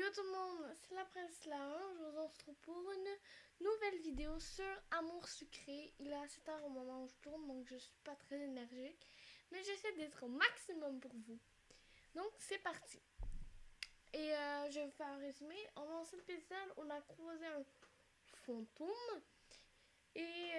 Yo tout le monde, c'est la princesse Lara. Je vous retrouve pour une nouvelle vidéo sur Amour sucré. Il est à 7h au moment où je tourne, donc je suis pas très énergique. Mais j'essaie d'être au maximum pour vous. Donc c'est parti. Et je vais vous faire un résumé. En cet épisode, on a croisé un fantôme. Et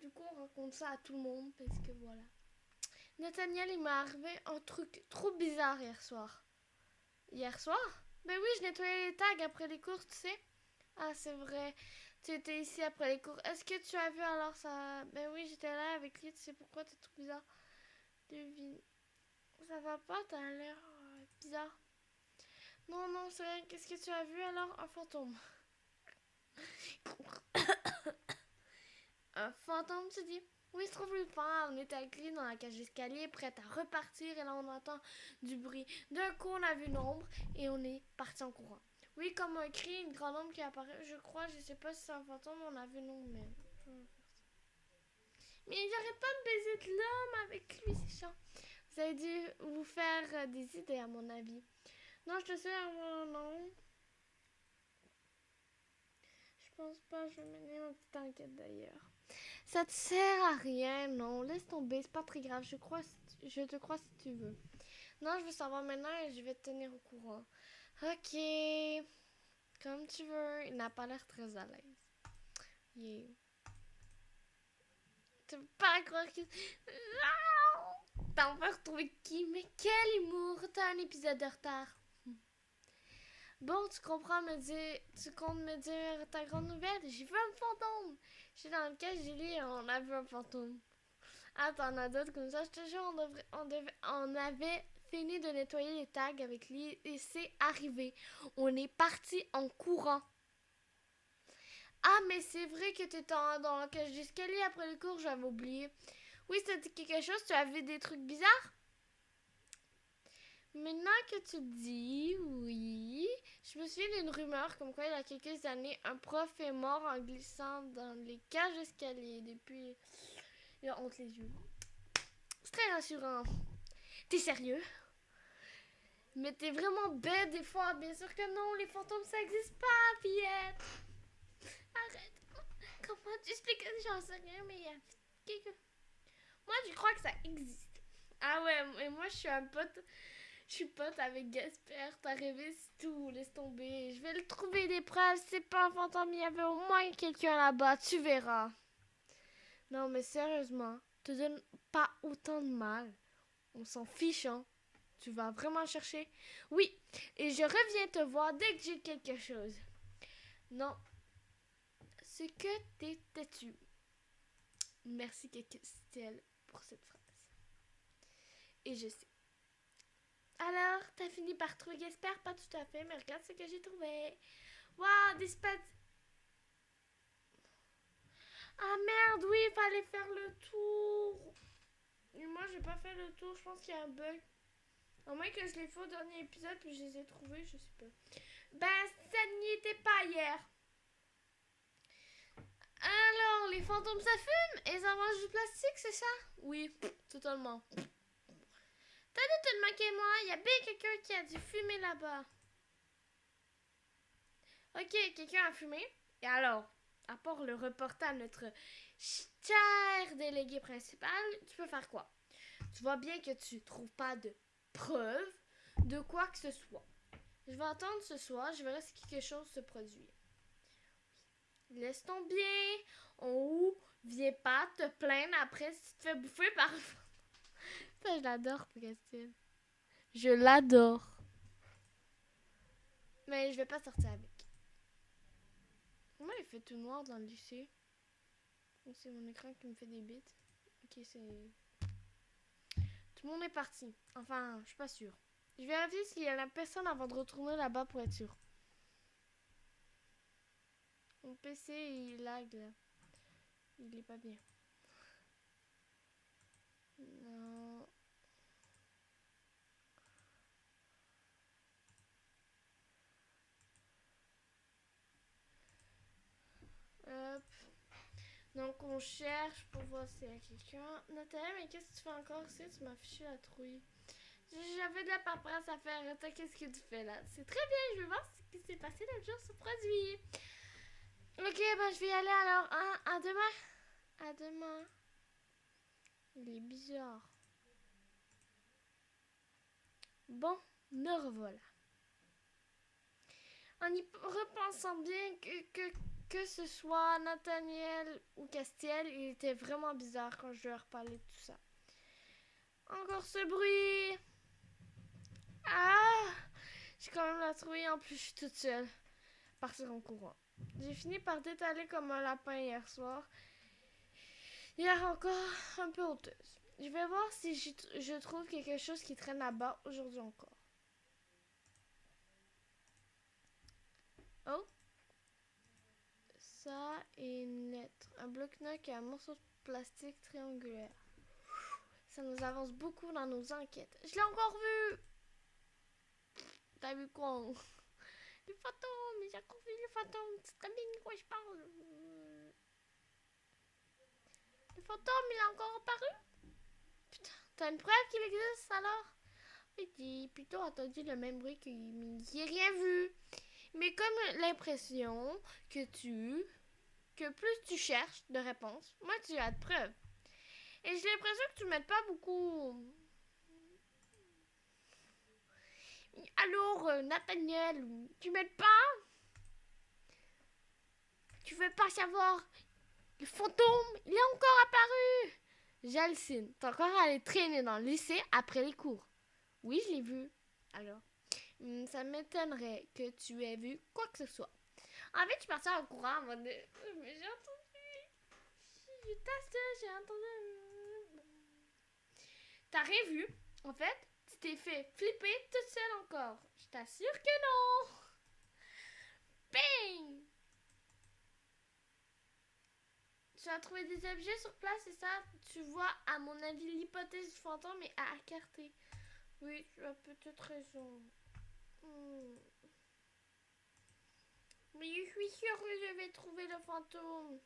du coup, on raconte ça à tout le monde parce que voilà. Nathaniel, il m'est arrivé un truc trop bizarre hier soir. Hier soir? Ben oui, je nettoyais les tags après les cours, tu sais. Ah, c'est vrai. Tu étais ici après les cours. Est-ce que tu as vu alors ça? Ben oui, j'étais là avec lui. Tu sais pourquoi t'es tout bizarre? Devine. Ça va pas? T'as l'air bizarre. Non, non, c'est rien. Qu'est-ce que tu as vu alors? Un fantôme. Un fantôme, tu dis? Oui, il se trouve le pas. On était avec lui dans la cage d'escalier, prête à repartir. Et là, on entend du bruit. D'un coup, on a vu une ombre et on est parti en courant. Oui, comme un cri, une grande ombre qui apparaît. Je crois, je sais pas si c'est un fantôme, on a vu une ombre, mais. Mais il arrête pas de baiser de l'homme avec lui, c'est chiant. Vous avez dû vous faire des idées, à mon avis. Non, je te sais, non. Je pense pas, je vais mener ma petite enquête d'ailleurs. Ça te sert à rien, non. Laisse tomber, c'est pas très grave. Je te crois si tu veux. Non, je veux savoir maintenant et je vais te tenir au courant. Ok, comme tu veux. Il n'a pas l'air très à l'aise. Yeah. Tu peux pas croire que... T'as enfin retrouvé qui? Mais quel humour! T'as un épisode de retard. Bon, tu comptes me dire ta grande nouvelle? J'ai vu un fantôme! J'étais dans le cas, j'ai lu et on a vu un fantôme. Ah, t'en as d'autres comme ça. Je te jure, on avait fini de nettoyer les tags avec lui et c'est arrivé. On est parti en courant. Ah, mais c'est vrai que t'étais dans la cage d'escalier après le cours, j'avais oublié. Oui, ça dit quelque chose? Tu as vu des trucs bizarres? Maintenant que tu dis, oui, je me souviens d'une rumeur comme quoi il y a quelques années, un prof est mort en glissant dans les cages d'escalier. Depuis, il a honte les yeux. C'est très rassurant. T'es sérieux? Mais t'es vraiment bête des fois. Bien sûr que non, les fantômes ça existe pas, fillette. Arrête. Comment tu expliques? J'en sais rien, mais il y a quelques... Moi, je crois que ça existe. Ah ouais, et moi, je suis un pote. Je suis pote avec Gasper. T'as rêvé, c'est tout. Laisse tomber. Je vais le trouver des preuves. C'est pas un fantôme. Il y avait au moins quelqu'un là-bas. Tu verras. Non, mais sérieusement, te donne pas autant de mal. On s'en fiche, hein. Tu vas vraiment chercher? Oui, et je reviens te voir dès que j'ai quelque chose. Non, c'est que t'es têtu. Merci, Stelle, pour cette phrase. Et je sais. Alors, t'as fini par trouver Gasper? Pas tout à fait, mais regarde ce que j'ai trouvé. Waouh, des spats. Ah merde, oui, il fallait faire le tour. Et moi, j'ai pas fait le tour, je pense qu'il y a un bug. À moins que je l'ai fait au dernier épisode, puis je les ai trouvés, je sais pas. Ben, ça n'y était pas hier. Alors, les fantômes ça fume et ça mange du plastique, c'est ça? Oui, totalement. T'as dû te moquer moi, il y a bien quelqu'un qui a dû fumer là-bas. Ok, quelqu'un a fumé. Et alors, à part le reporter à notre cher délégué principal, tu peux faire quoi? Tu vois bien que tu trouves pas de preuves de quoi que ce soit. Je vais attendre ce soir, je verrai si quelque chose se produit. Laisse tomber. Oh, viens pas te plaindre après si tu te fais bouffer par... Ça, je l'adore, Christine. Je l'adore. Mais je vais pas sortir avec. Comment il fait tout noir dans le lycée? C'est mon écran qui me fait des bits. Ok, c'est... Tout le monde est parti. Enfin, je suis pas sûre. Je vais vérifier s'il y a la personne avant de retourner là-bas pour être sûre. Mon PC, il lag là. Il est pas bien. Non. Hop. Donc on cherche pour voir s'il y a quelqu'un. Nathalie, mais qu'est-ce que tu fais encore ici? Tu m'as fichu la trouille. J'avais de la paperasse à faire. Toi, qu'est-ce que tu fais là? C'est très bien, je vais voir ce qui s'est passé l'autre jour sur produit. Ok, ben je vais y aller alors. Hein? À demain. À demain. Il est bizarre. Bon, me revoilà. En y repensant bien que ce soit Nathaniel ou Castiel, il était vraiment bizarre quand je leur parlais de tout ça. Encore ce bruit. Ah! J'ai quand même la trouille, en plus je suis toute seule. Partir en courant. J'ai fini par détaler comme un lapin hier soir. Hier encore, un peu honteuse. Je vais voir si je trouve quelque chose qui traîne là-bas aujourd'hui encore. Oh! Ça et une lettre. Un bloc-notes et un morceau de plastique triangulaire. Ça nous avance beaucoup dans nos enquêtes. Je l'ai encore vu! T'as vu quoi? Les fantômes! J'ai encore vu les fantômes! T'as bien de quoi je parle? Le fantôme, il est encore apparu? Putain, t'as une preuve qu'il existe alors? J'ai plutôt entendu le même bruit mais j'ai rien vu. Mais comme l'impression que plus tu cherches de réponses, moins tu as de preuves. Et j'ai l'impression que tu m'aides pas beaucoup. Alors, Nathaniel, tu m'aides pas? Tu veux pas savoir? Le fantôme, il est encore apparu. J'hallucine. T'es encore allé traîner dans le lycée après les cours. Oui, je l'ai vu. Alors, ça m'étonnerait que tu aies vu quoi que ce soit. En fait, je suis partie en courant avant de... Mais j'ai entendu... J'ai entendu... T'as rien vu? En fait, tu t'es fait flipper toute seule encore. Je t'assure que non. Bang! Tu as trouvé des objets sur place, c'est ça? Tu vois, à mon avis, l'hypothèse du fantôme est à écarter. Oui, tu as peut-être raison. Mais je suis sûre que je vais trouver le fantôme.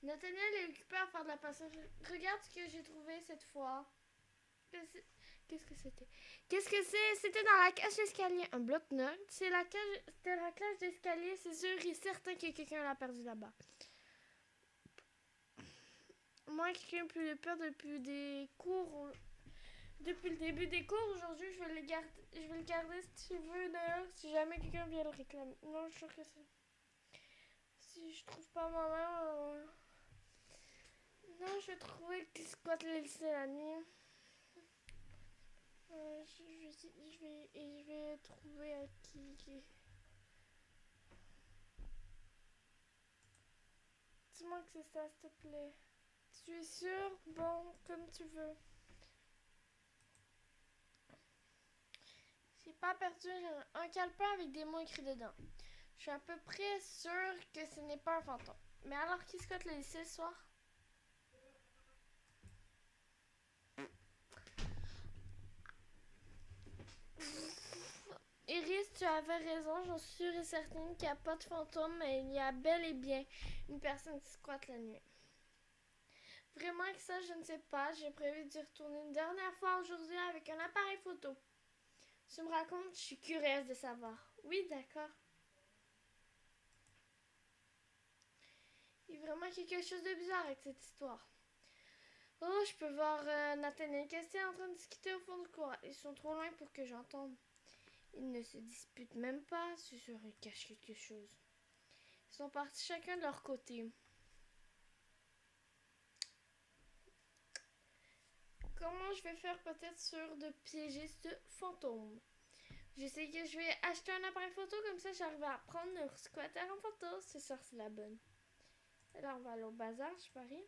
Nathaniel est occupé à faire de la passage. Regarde ce que j'ai trouvé cette fois. Qu'est-ce que c'était? Qu'est-ce que c'est? C'était dans la cage d'escalier. Un bloc-notes. C'était la cage d'escalier. C'est sûr et certain que quelqu'un l'a perdu là-bas. Moi, quelqu'un plus de peur depuis des cours. Depuis le début des cours, aujourd'hui, je vais le garder si tu veux, d'ailleurs, si jamais quelqu'un vient le réclamer. Non, je suis sûre que c'est... Si je trouve pas ma main... Non, je vais trouver qui squatte le lycée la nuit. Je vais trouver qui... Dis-moi que c'est ça, s'il te plaît. Tu es sûr? Bon, comme tu veux. J'ai pas perdu un calepin avec des mots écrits dedans. Je suis à peu près sûre que ce n'est pas un fantôme. Mais alors, qui squatte le lycée ce soir? Iris, tu avais raison, j'en suis sûre et certaine qu'il n'y a pas de fantôme, mais il y a bel et bien une personne qui squatte la nuit. Vraiment que ça, je ne sais pas. J'ai prévu d'y retourner une dernière fois aujourd'hui avec un appareil photo. Tu me racontes, je suis curieuse de savoir. Oui, d'accord. Il y a vraiment quelque chose de bizarre avec cette histoire. Oh, je peux voir Nathaniel et Castiel en train de discuter au fond du cours. Ils sont trop loin pour que j'entende. Ils ne se disputent même pas, c'est sûr, ils cachent quelque chose. Ils sont partis chacun de leur côté. Comment je vais faire peut-être sûr de piéger ce fantôme? Je sais que je vais acheter un appareil photo, comme ça j'arrive à prendre le squatter en photo. C'est sûr, c'est la bonne. Et là, on va aller au bazar, je parie.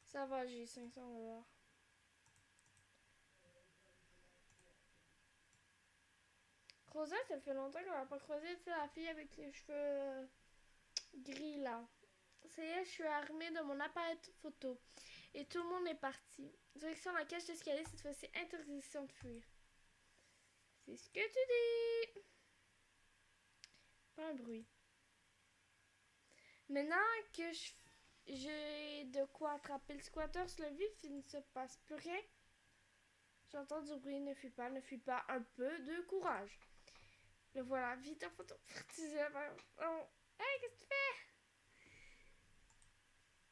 Ça va, j'ai 500 $. Rosette, ça fait longtemps qu'on n'a pas croisé, c'est la fille avec les cheveux gris là. Ça y est, je suis armée de mon appareil photo. Et tout le monde est parti. Direction la cage d'escalier, cette fois-ci interdiction de fuir. C'est ce que tu dis. Pas un bruit. Maintenant que je J'ai de quoi attraper le squatter sur le vif, il ne se passe plus rien. J'entends du bruit, ne fuis pas, un peu de courage. Le voilà, vite en photo. Oh. Hey, qu'est-ce que tu fais?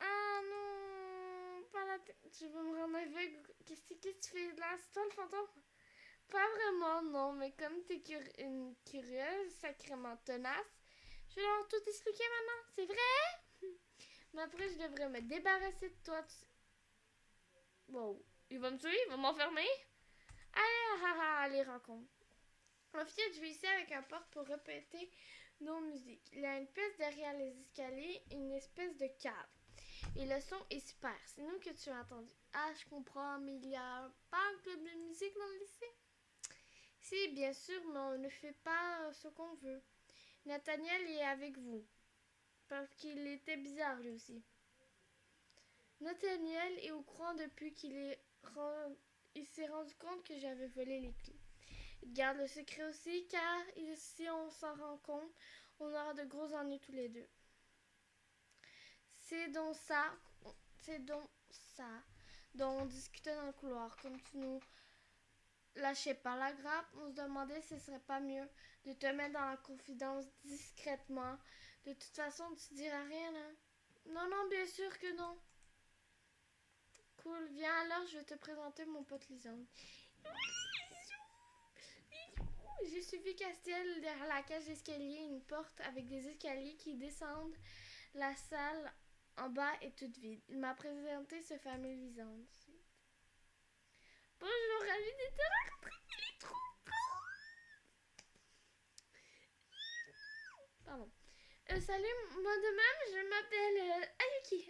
Ah non, pas la tête. Je vais me rendre aveugle. Qu'est-ce que tu fais là? C'est toi le fantôme? Pas vraiment, non, mais comme t'es une curieuse, sacrément tenace, je vais leur tout expliquer maintenant, c'est vrai? Mais après, je devrais me débarrasser de toi. Wow, il va me tuer, il va m'enfermer? Allez, allez, rencontre. Ensuite, je vais ici avec un porte pour répéter nos musiques. Il y a une pièce derrière les escaliers, une espèce de cave. Et le son est super. C'est nous que tu as entendu. Ah, je comprends, mais il y a pas un club de musique dans le lycée? Si, bien sûr, mais on ne fait pas ce qu'on veut. Nathaniel est avec vous. Parce qu'il était bizarre lui aussi. Nathaniel est au courant depuis il s'est rendu compte que j'avais volé les clés. Il garde le secret aussi car si on s'en rend compte, on aura de gros ennuis tous les deux. C'est donc ça, c'est donc ça dont on discutait dans le couloir. Comme tu nous lâchais pas la grappe, on se demandait si ce serait pas mieux de te mettre dans la confidence discrètement. De toute façon, tu diras rien, hein? Non, non, bien sûr que non. Cool, viens alors, je vais te présenter mon pote Lisande. J'ai suivi Castiel derrière la cage d'escalier, une porte avec des escaliers qui descendent. La salle en bas est toute vide. Il m'a présenté ce fameux Lisande. Bonjour, ravi de te rencontrer, il est trop beau. Pardon. Salut, moi de même, je m'appelle Ayuki.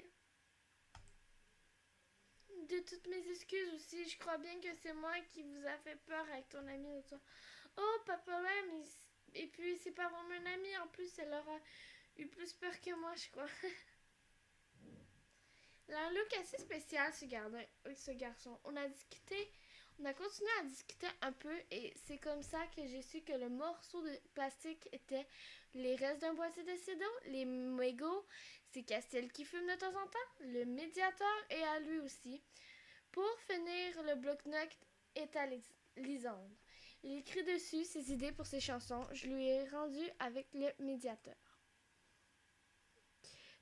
De toutes mes excuses aussi, je crois bien que c'est moi qui vous a fait peur avec ton ami l'autre soir. Oh, pas de problème. Et puis, c'est pas vraiment une amie. En plus, elle aura eu plus peur que moi, je crois. Il a un look assez spécial, ce garçon. On a continué à discuter un peu et c'est comme ça que j'ai su que le morceau de plastique était les restes d'un boîtier de Cedo, les mégots, c'est Castiel qui fume de temps en temps, le médiateur et à lui aussi. Pour finir, le bloc-notes est à Lisandre. Il écrit dessus ses idées pour ses chansons. Je lui ai rendu avec le médiateur.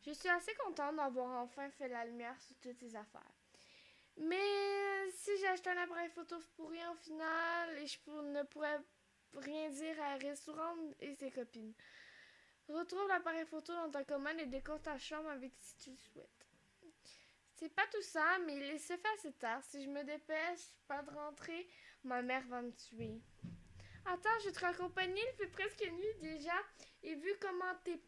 Je suis assez contente d'avoir enfin fait la lumière sur toutes ces affaires. Mais si j'ai acheté un appareil photo pour rien au final, et ne pourrais rien dire à Restaurant et ses copines. Retrouve l'appareil photo dans ta commande et décompte ta chambre avec si tu le souhaites. C'est pas tout ça, mais il se fait assez tard. Si je me dépêche pas de rentrer, ma mère va me tuer. Attends, je vais te raccompagner, il fait presque nuit déjà. Et vu comment t'es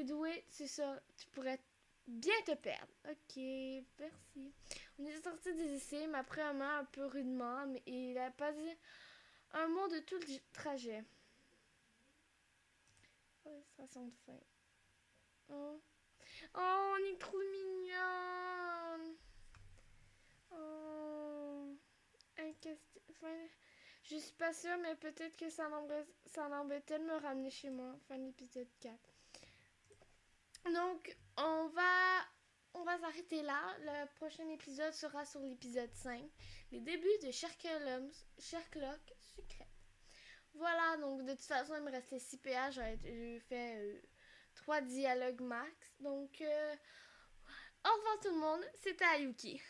doué, c'est ça, tu pourrais bien te perdre. Ok, merci. On est sorti des essais, mais après un moment un peu rudement, mais il a pas dit un mot de tout le trajet. Illustration de fin. Oh. Oh, on est trop mignonne. Oh. Enfin, je suis pas sûre, mais peut-être que ça l'embêtait de me ramener chez moi. Fin de l'épisode 4. Donc, on va s'arrêter là. Le prochain épisode sera sur l'épisode 5. Les débuts de Sherlock Secret. Voilà, donc de toute façon, il me restait 6 PH. J'ai fait 3 dialogues max. Donc, au revoir tout le monde. C'était Ayuki.